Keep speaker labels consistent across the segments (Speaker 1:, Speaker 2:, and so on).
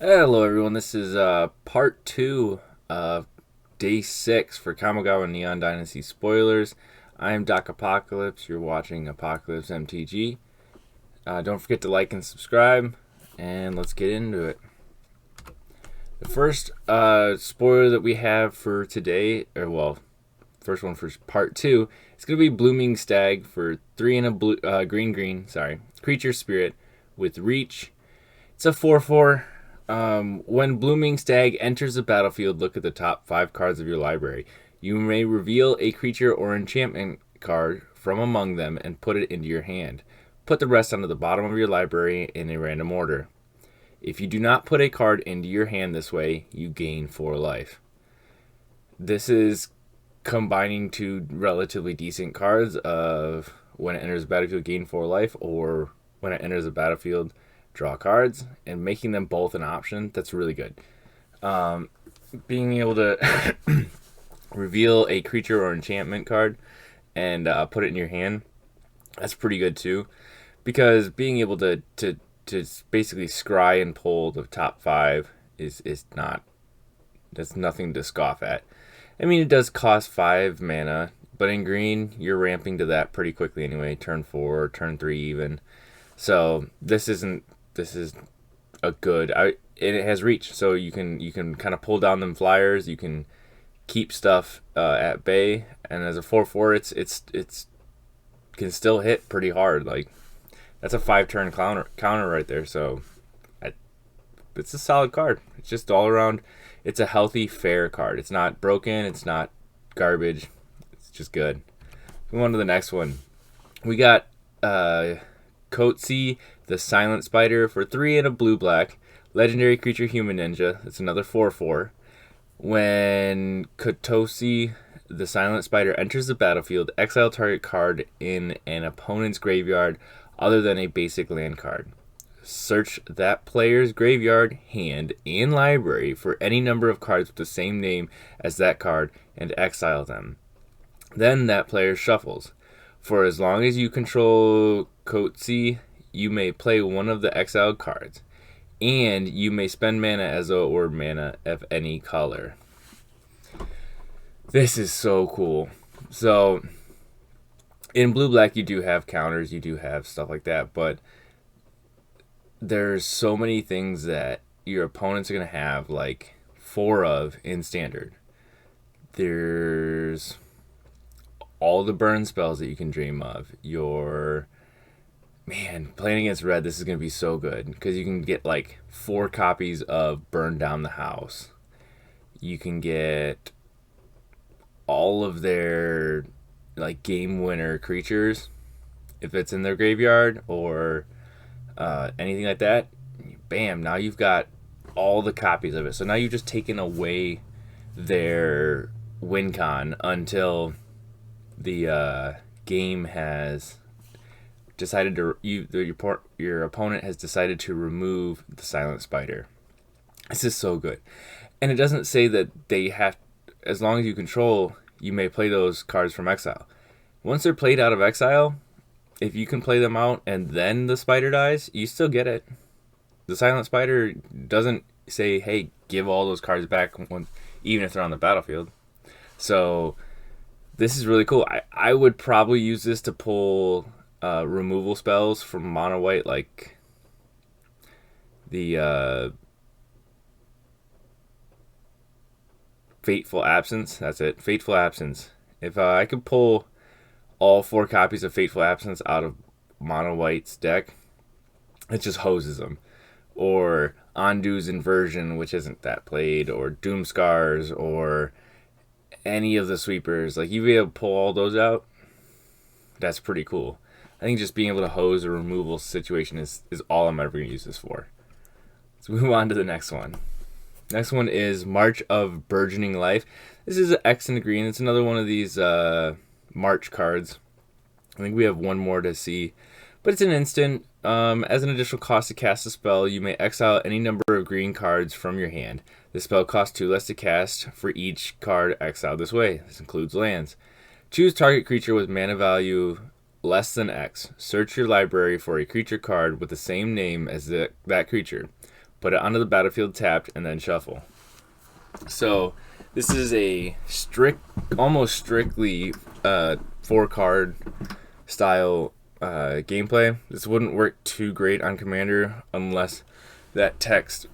Speaker 1: Hello, everyone. This is part two of day 6 for Kamigawa Neon Dynasty spoilers. I am Doc Apocalypse. You're watching Apocalypse MTG. Don't forget to like and subscribe, and let's get into it. The first spoiler that we have for today, first one for part 2, it's going to be Blooming Stag for 3 and a green, creature spirit with reach. It's a 4/4. When Blooming Stag enters the battlefield, look at the top 5 cards of your library. You may reveal a creature or enchantment card from among them and put it into your hand. Put the rest onto the bottom of your library in a random order. If you do not put a card into your hand this way, you gain 4 life. This is combining two relatively decent cards of when it enters the battlefield, gain 4 life, or when it enters the battlefield, draw cards, and making them both an option. That's really good. Being able to reveal a creature or enchantment card and put it in your hand, that's pretty good too, because being able to basically scry and pull the top 5 is not, that's nothing to scoff at. I mean, it does cost 5 mana, but in green you're ramping to that pretty quickly anyway, turn 4, turn 3 even. So this is a good, and it has reach, so you can kind of pull down them flyers. You can keep stuff at bay, and as a 4/4, it's can still hit pretty hard. Like, that's a 5-turn counter right there. So it's a solid card. It's just all around. It's a healthy, fair card. It's not broken. It's not garbage. It's just good. Move on to the next one. We got Kotzi, the Silent Spider, for 3 and a blue-black. Legendary creature, human ninja. It's another 4/4. When Kotosi, the Silent Spider, enters the battlefield, exile target card in an opponent's graveyard other than a basic land card. Search that player's graveyard, hand, and library for any number of cards with the same name as that card and exile them. Then that player shuffles. For as long as you control Kotzi, you may play one of the exiled cards, and you may spend mana as though it were mana of any color. This is so cool. So, in blue-black, you do have counters, you do have stuff like that, but there's so many things that your opponents are going to have, like 4 of in standard. There's all the burn spells that you can dream of. Playing against red, this is going to be so good because you can get like 4 copies of Burn Down the House. You can get all of their like game winner creatures if it's in their graveyard or anything like that. Bam, now you've got all the copies of it. So now you've just taken away their win con until the game has decided to your opponent has decided to remove the Silent Spider. This is so good, and it doesn't say that they have. As long as you control, you may play those cards from exile. Once they're played out of exile, if you can play them out and then the spider dies, you still get it. The Silent Spider doesn't say, "Hey, give all those cards back," even if they're on the battlefield. So this is really cool. I would probably use this to pull removal spells from mono white, like the Fateful Absence. That's it, Fateful Absence. If I could pull all 4 copies of Fateful Absence out of mono white's deck, it just hoses them. Or Ondu's Inversion, which isn't that played, or Doom Scars, or any of the sweepers. Like, you'd be able to pull all those out. That's pretty cool. I think just being able to hose a removal situation is all I'm ever going to use this for. Let's move on to the next one. Next one is March of Burgeoning Life. This is an X in the green. It's another one of these March cards. I think we have one more to see. But it's an instant. As an additional cost to cast a spell, you may exile any number of green cards from your hand. The spell costs 2 less to cast for each card exiled this way. This includes lands. Choose target creature with mana value less than X. Search your library for a creature card with the same name as that creature. put it onto the battlefield tapped, and then shuffle. So this is a almost strictly 4-card style gameplay. This wouldn't work too great on Commander unless that text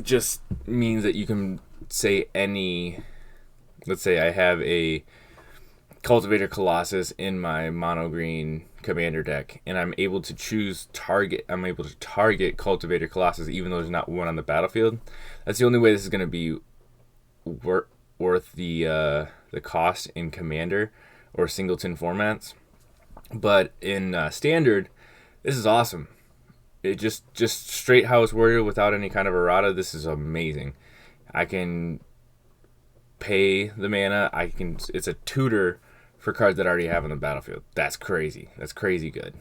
Speaker 1: just means that you can say any. Let's say I have a Cultivator Colossus in my mono green Commander deck, and I'm able to choose target. I'm able to target Cultivator Colossus even though there's not one on the battlefield. That's the only way this is going to be worth the cost in Commander or Singleton formats. But in Standard, this is awesome. It just straight House Warrior without any kind of errata. This is amazing. I can pay the mana. It's a tutor for cards that I already have on the battlefield. That's crazy. That's crazy good.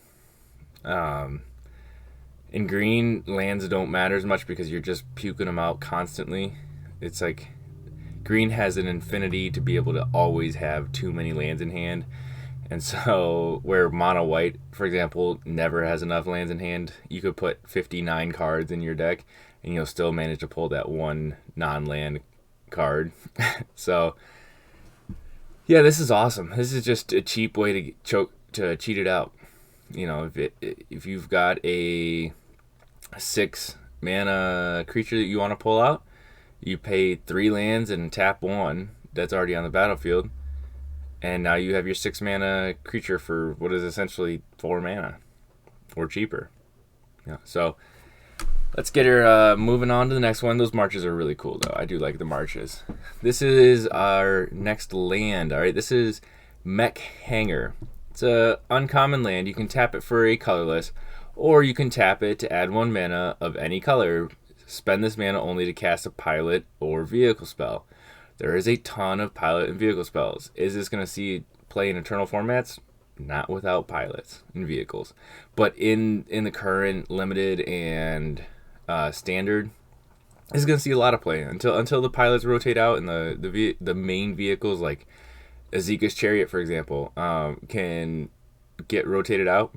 Speaker 1: In green, lands don't matter as much because you're just puking them out constantly. It's like green has an infinity to be able to always have too many lands in hand. And so where mono white, for example, never has enough lands in hand, you could put 59 cards in your deck and you'll still manage to pull that one non-land card. So yeah, this is awesome. This is just a cheap way to cheat it out. You know, if you've got a 6 mana creature that you want to pull out, you pay 3 lands and tap 1 that's already on the battlefield. And now you have your 6 mana creature for what is essentially 4 mana or cheaper. Yeah, so let's get her moving on to the next one. Those marches are really cool, though. I do like the marches. This is our next land. All right, this is Mech Hanger. It's a uncommon land. You can tap it for a colorless, or you can tap it to add 1 mana of any color. Spend this mana only to cast a pilot or vehicle spell. There is a ton of pilot and vehicle spells. Is this going to see play in Eternal formats? Not without pilots and vehicles. But in the current limited and standard, this is going to see a lot of play until the pilots rotate out and the main vehicles like Azeka's Chariot, for example, can get rotated out.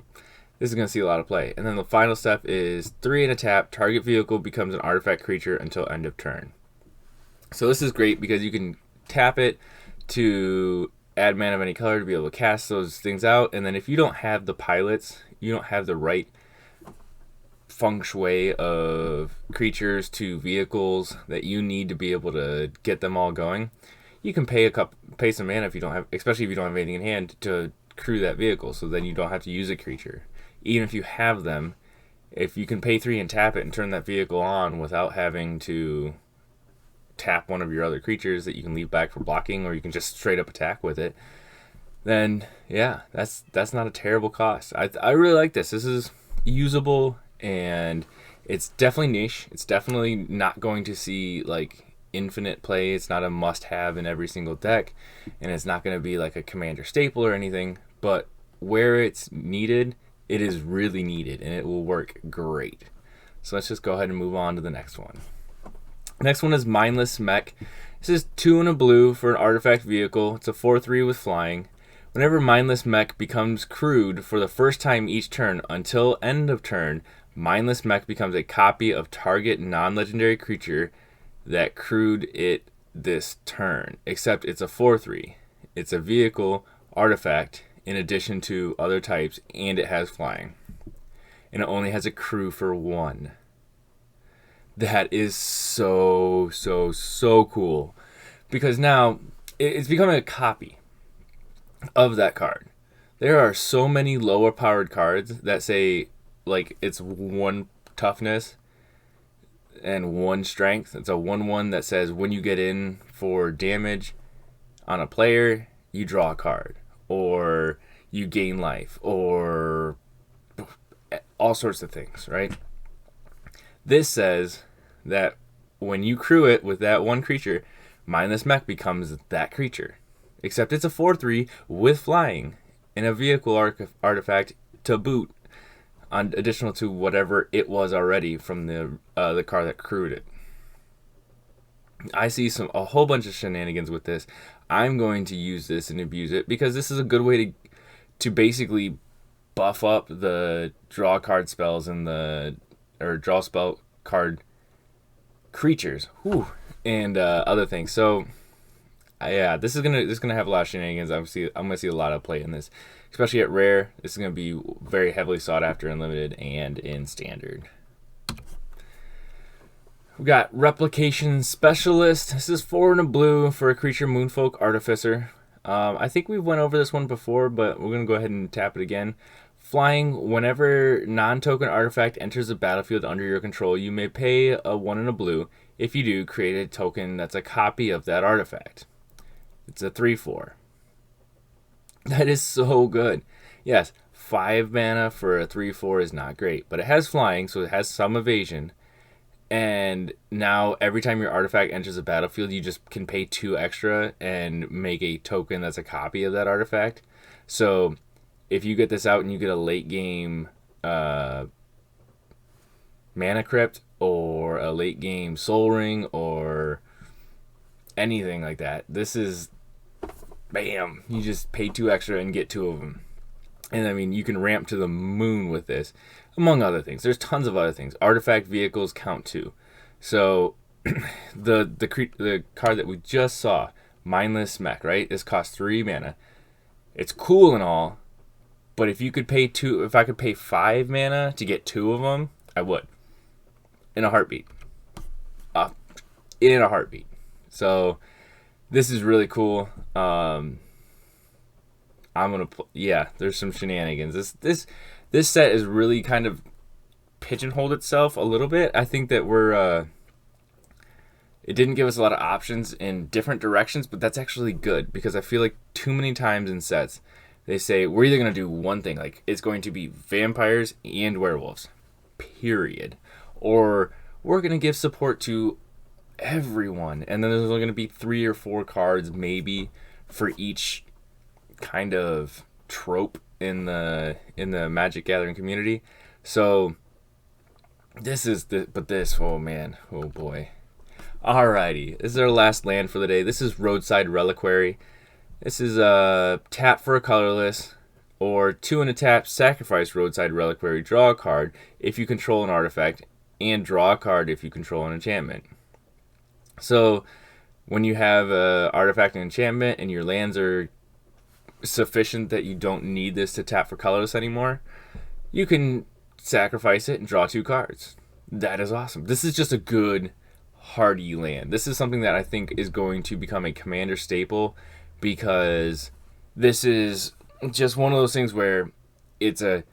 Speaker 1: This is going to see a lot of play. And then the final step is 3 and a tap. Target vehicle becomes an artifact creature until end of turn. So this is great because you can tap it to add mana of any color to be able to cast those things out. And then if you don't have the pilots, you don't have the right feng shui of creatures to vehicles that you need to be able to get them all going, you can pay some mana if you don't have, especially if you don't have anything in hand to crew that vehicle. So then you don't have to use a creature. Even if you have them, if you can pay 3 and tap it and turn that vehicle on without having to tap one of your other creatures that you can leave back for blocking, or you can just straight up attack with it, then yeah, that's not a terrible cost. I really like this. This is usable and it's definitely niche. It's definitely not going to see like infinite play. It's not a must-have in every single deck, and it's not going to be like a Commander staple or anything, but where it's needed, it is really needed and it will work great. So let's just go ahead and move on to the next one. Next one is Mindless Mech. This is 2 and a blue for an artifact vehicle. It's a 4/3 with flying. Whenever Mindless Mech becomes crewed for the first time each turn until end of turn, Mindless Mech becomes a copy of target non-legendary creature that crewed it this turn, except it's a 4/3. It's a vehicle artifact in addition to other types, and it has flying. And it only has a crew for 1. That is so cool, because now it's becoming a copy of that card. There are so many lower powered cards that say like it's 1 toughness and 1 strength. It's a 1/1 that says when you get in for damage on a player, you draw a card, or you gain life, or all sorts of things, right? This says that when you crew it with that 1 creature, Mindless Mech becomes that creature. Except it's a 4/3 with flying and a vehicle artifact to boot, on additional to whatever it was already from the card that crewed it. I see a whole bunch of shenanigans with this. I'm going to use this and abuse it because this is a good way to basically buff up the draw card spells or draw spell card creatures, whew, and other things. So yeah, this is gonna have a lot of shenanigans. I'm gonna see a lot of play in this, especially at rare. This is gonna be very heavily sought after in limited and in standard. We got Replication Specialist. This is 4 and a blue for a creature Moonfolk Artificer. I think we went over this one before, but we're gonna go ahead and tap it again. Flying, whenever non-token artifact enters the battlefield under your control, you may pay a 1 and a blue. If you do, create a token that's a copy of that artifact. It's a 3/4. That is so good. Yes, 5 mana for a 3/4 is not great, but it has flying, so it has some evasion. And now every time your artifact enters the battlefield, you just can pay 2 extra and make a token that's a copy of that artifact. So if you get this out and you get a late game Mana Crypt or a late game Soul Ring or anything like that, this is bam, you just pay 2 extra and get 2 of them. And I mean, you can ramp to the moon with this, among other things. There's tons of other things. Artifact vehicles count too. So the card that we just saw, Mindless Mech, right? This costs 3 mana. It's cool and all, but if I could pay 5 mana to get 2 of them, I would. In a heartbeat. In a heartbeat. So this is really cool. There's some shenanigans. This set is really kind of pigeonholed itself a little bit. I think that it didn't give us a lot of options in different directions, but that's actually good because I feel like too many times in sets they say we're either going to do one thing, like it's going to be vampires and werewolves, period, or we're going to give support to everyone, and then there's only going to be 3 or 4 cards maybe for each kind of trope in the Magic Gathering community. So oh man, oh boy. Alrighty, this is our last land for the day. This is Roadside Reliquary. This is a tap for a colorless, or 2 and a tap, sacrifice Roadside Reliquary, draw a card if you control an artifact, and draw a card if you control an enchantment. So when you have an artifact and enchantment and your lands are sufficient that you don't need this to tap for colorless anymore, you can sacrifice it and draw 2 cards. That is awesome. This is just a good hardy land. This is something that I think is going to become a commander staple, because this is just one of those things where it's a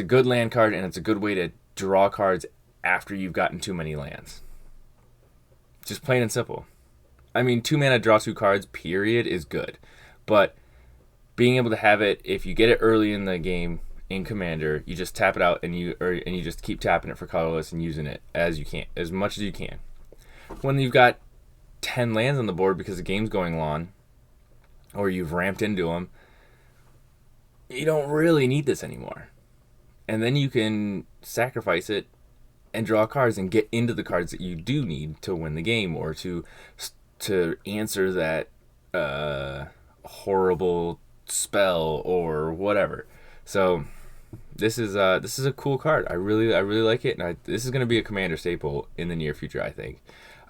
Speaker 1: good land card and it's a good way to draw cards after you've gotten too many lands. Just plain and simple. I mean, 2 mana, draw 2 cards, period, is good. But being able to have it, if you get it early in the game in Commander, you just tap it out and you just keep tapping it for colorless and using it as much as you can. When you've got 10 lands on the board because the game's going long, or you've ramped into them, you don't really need this anymore. And then you can sacrifice it and draw cards and get into the cards that you do need to win the game, or to answer that horrible spell or whatever. So this is a cool card. I really like it, and this is going to be a commander staple in the near future. I think.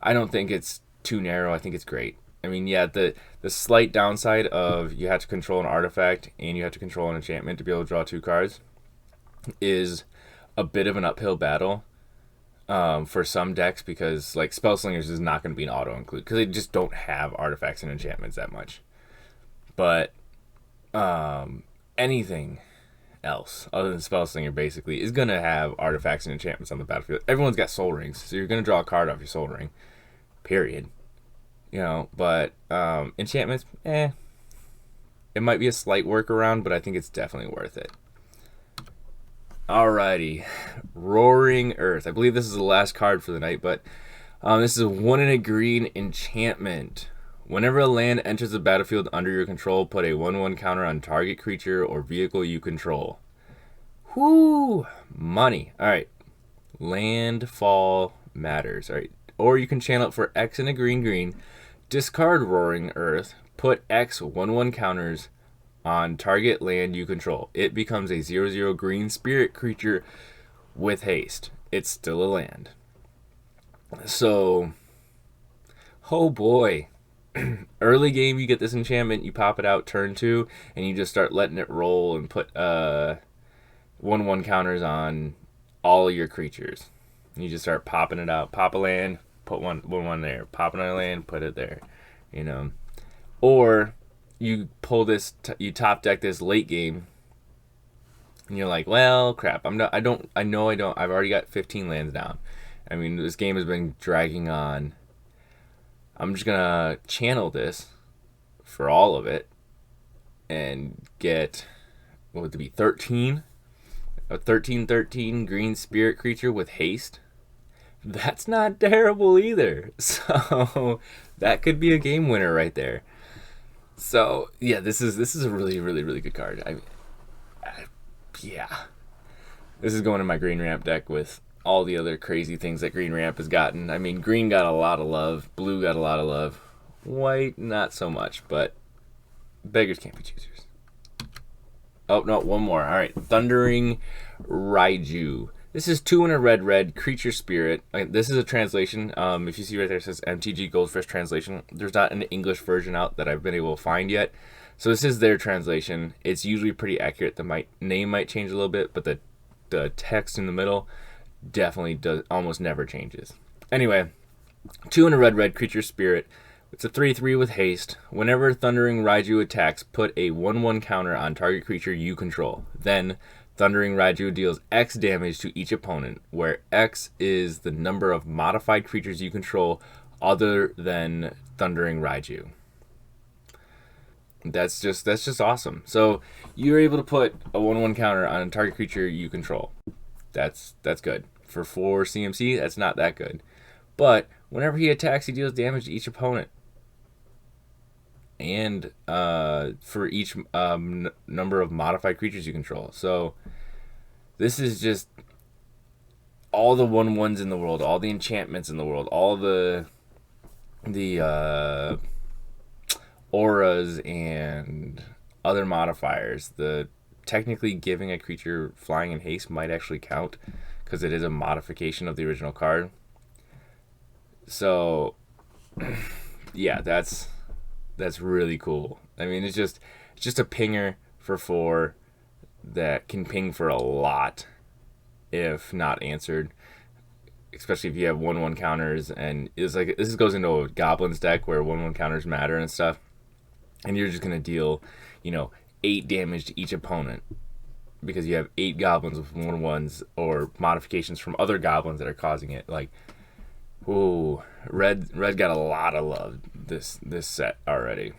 Speaker 1: I don't think it's too narrow. I think it's great. I mean, yeah, the slight downside of you have to control an artifact and you have to control an enchantment to be able to draw 2 cards is a bit of an uphill battle for some decks, because like Spellslingers is not going to be an auto include because they just don't have artifacts and enchantments that much. But anything else other than Spellslinger basically is going to have artifacts and enchantments on the battlefield. Everyone's got soul rings, so you're going to draw a card off your soul ring, period. But enchantments, it might be a slight workaround, but I think it's definitely worth it. Alrighty, Roaring Earth. I believe this is the last card for the night, but this is a 1 and a green enchantment. Whenever a land enters the battlefield under your control, put a 1/1 counter on target creature or vehicle you control. Whoo! Money. Alright. Landfall matters. Alright. Or you can channel it for X and a green. Discard Roaring Earth. Put X 1/1 counters on target land you control. It becomes a 0/0 green spirit creature with haste. It's still a land. So, oh boy. Early game, you get this enchantment, you pop it out turn 2, and you just start letting it roll and put 1/1 counters on all of your creatures. You just start popping it out. Pop a land, put one there. Pop another land, put it there. You know. Or you pull this, you top deck this late game, and you're like, well, crap. I've already got 15 lands down. I mean, this game has been dragging on. I'm just gonna channel this for all of it and get, what would it be, 13? A 13/13 green spirit creature with haste. That's not terrible either. So that could be a game winner right there. So yeah, this is a really, really, really good card. Yeah, this is going in my green ramp deck with all the other crazy things that green ramp has gotten. I mean, green got a lot of love, blue got a lot of love, white not so much, but beggars can't be choosers. Oh no, one more. All right, Thundering Riaju. This is 2 and a red creature spirit. This is a translation. If you see right there, it says MTG Goldfish translation. There's not an English version out that I've been able to find yet. So this is their translation. It's usually pretty accurate. The name might change a little bit, but the text in the middle definitely almost never changes. Anyway, 2 and a red creature spirit. It's a 3/3 with haste. Whenever Thundering Raiju attacks, put a 1/1 counter on target creature you control. Then Thundering Raiju deals X damage to each opponent, where X is the number of modified creatures you control other than Thundering Raiju. That's just awesome. So you're able to put a 1/1 counter on a target creature you control. That's good. For 4 CMC, that's not that good. But whenever he attacks, he deals damage to each opponent. And for each number of modified creatures you control. So this is just all the 1/1s in the world, all the enchantments in the world, all the auras and other modifiers. The technically giving a creature flying and haste might actually count because it is a modification of the original card. So yeah, that's really cool. I mean, it's just a pinger for 4 that can ping for a lot if not answered, especially if you have 1/1 counters. And it's like, this goes into a goblins deck where 1/1 counters matter and stuff, and you're just gonna deal 8 damage to each opponent because you have 8 goblins with 1/1s or modifications from other goblins that are causing it. Like, ooh, red got a lot of love this set already.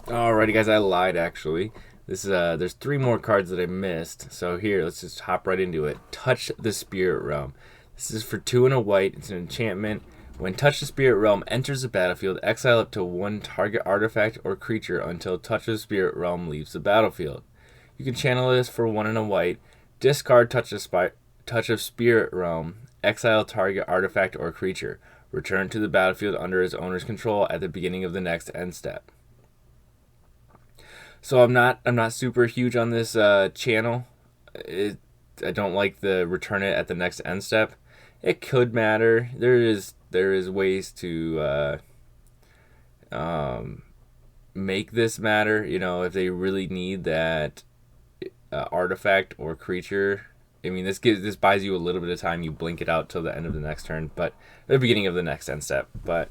Speaker 1: Alrighty, guys, I lied actually. There's 3 more cards that I missed. So here, let's just hop right into it. Touch the Spirit Realm. This is for 2 and a white. It's an enchantment. When Touch the Spirit Realm enters the battlefield, exile up to 1 target artifact or creature until Touch of the Spirit Realm leaves the battlefield. You can channel this for 1 and a white. Discard Touch of Spirit Realm. Exile target artifact or creature. Return to the battlefield under its owner's control at the beginning of the next end step. So I'm not super huge on this channel. I don't like the return it at the next end step. It could matter. There is ways to make this matter. If they really need that artifact or creature. I mean, this buys you a little bit of time. You blink it out till the end of the next turn, but the beginning of the next end step. But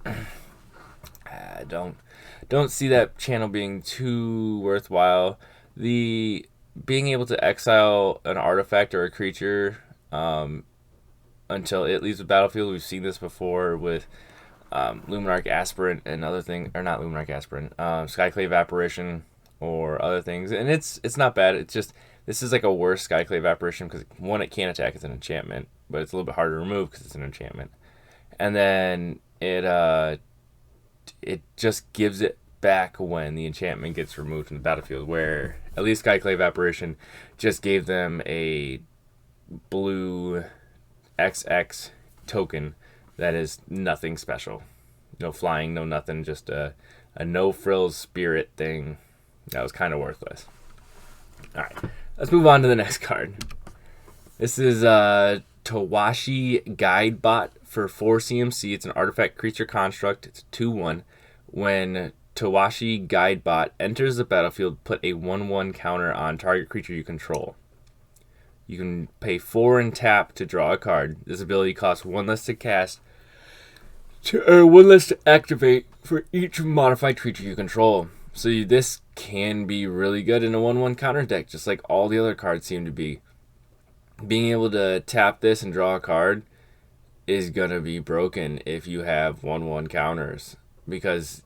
Speaker 1: I don't see that channel being too worthwhile. The being able to exile an artifact or a creature until it leaves the battlefield. We've seen this before with Luminarch Aspirant and other things, or not Luminarch Aspirant, Skyclave Apparition or other things, and it's not bad. It's just this is like a worse Skyclave Apparition because 1, it can't attack, it's an enchantment, but it's a little bit harder to remove because it's an enchantment, and then it just gives it back when the enchantment gets removed from the battlefield, where at least Skyclave Apparition just gave them a blue XX token that is nothing special. No flying, no nothing, just a no-frills spirit thing that was kind of worthless. Alright, let's move on to the next card. This is Tawashi Guide Bot for 4 CMC. It's an artifact creature construct. It's a 2/1. When Tawashi Guide Bot enters the battlefield, put a 1/1 counter on target creature you control. You can pay 4 and tap to draw a card. This ability costs 1 less to cast, or 1 less to activate for each modified creature you control. So this can be really good in a 1/1 counter deck, just like all the other cards seem to be. Being able to tap this and draw a card is going to be broken if you have 1/1 counters, because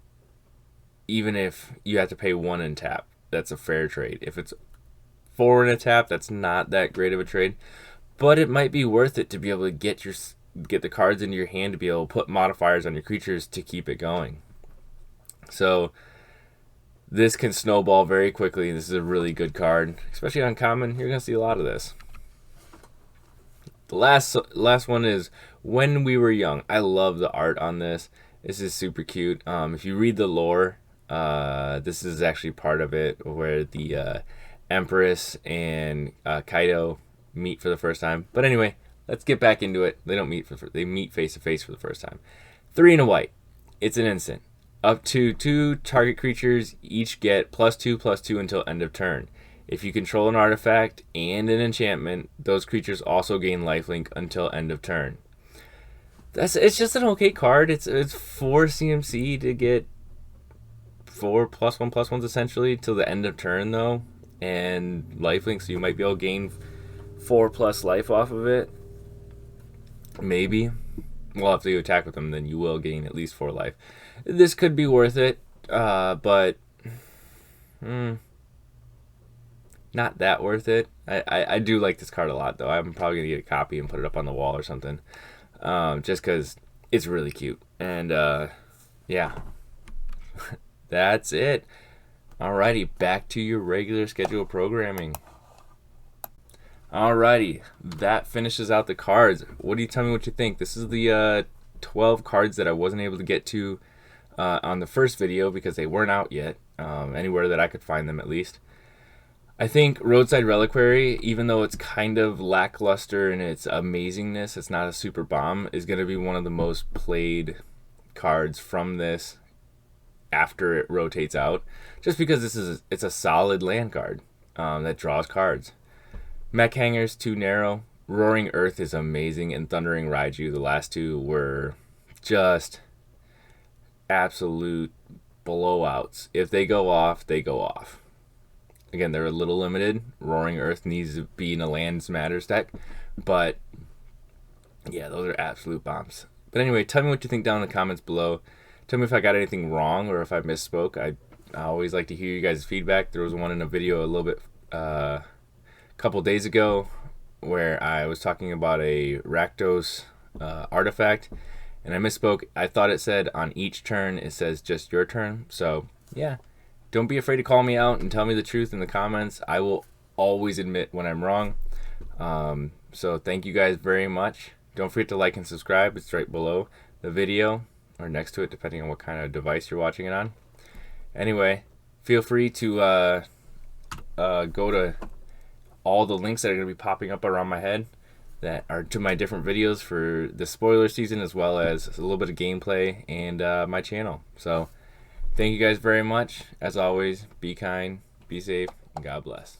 Speaker 1: even if you have to pay 1 and tap, that's a fair trade. If it's 4 and a tap, that's not that great of a trade, but it might be worth it to be able to get the cards into your hand, to be able to put modifiers on your creatures to keep it going. So this can snowball very quickly. This is a really good card, especially on common. You're going to see a lot of this. The last one is When We Were Young. I love the art on this. This is super cute. If you read the lore, this is actually part of it, where the Empress and Kaido meet for the first time. But anyway, let's get back into it. They don't meet they meet face to face for the first time. 3 and a white. It's an instant. Up to 2 target creatures each get +2/+2 until end of turn. If you control an artifact and an enchantment, those creatures also gain lifelink until end of turn. It's just an okay card. It's 4 CMC to get 4 +1/+1s essentially till the end of turn though, and lifelink, so you might be able to gain 4+ life off of it. Maybe. Well, if you attack with them, then you will gain at least 4 life. This could be worth it, but not that worth it. I do like this card a lot, though. I'm probably going to get a copy and put it up on the wall or something, just because it's really cute. And, yeah, that's it. Alrighty, back to your regular schedule programming. Alrighty, that finishes out the cards. What do you tell me what you think? This is the 12 cards that I wasn't able to get to on the first video because they weren't out yet, anywhere that I could find them at least. I think Roadside Reliquary, even though it's kind of lackluster in its amazingness, it's not a super bomb, is going to be one of the most played cards from this after it rotates out, just because it's a solid land card that draws cards. Mech Hanger's too narrow. Roaring Earth is amazing, and Thundering Riaju, the last two, were just absolute blowouts. If they go off, they go off. Again, they're a little limited. Roaring Earth needs to be in a Lands Matters deck, but yeah, those are absolute bombs. But anyway, tell me what you think down in the comments below. Tell me if I got anything wrong or if I misspoke. I always like to hear you guys' feedback. There was one in a video a little bit couple days ago where I was talking about a Rakdos artifact, and I misspoke. I thought it said on each turn it says just your turn. So yeah, don't be afraid to call me out and tell me the truth in the comments. I will always admit when I'm wrong. So thank you guys very much. Don't forget to like and subscribe. It's right below the video or next to it, depending on what kind of device you're watching it on. Anyway, feel free to go to all the links that are going to be popping up around my head that are to my different videos for the spoiler season, as well as a little bit of gameplay and my channel. So thank you guys very much. As always, be kind, be safe, and God bless.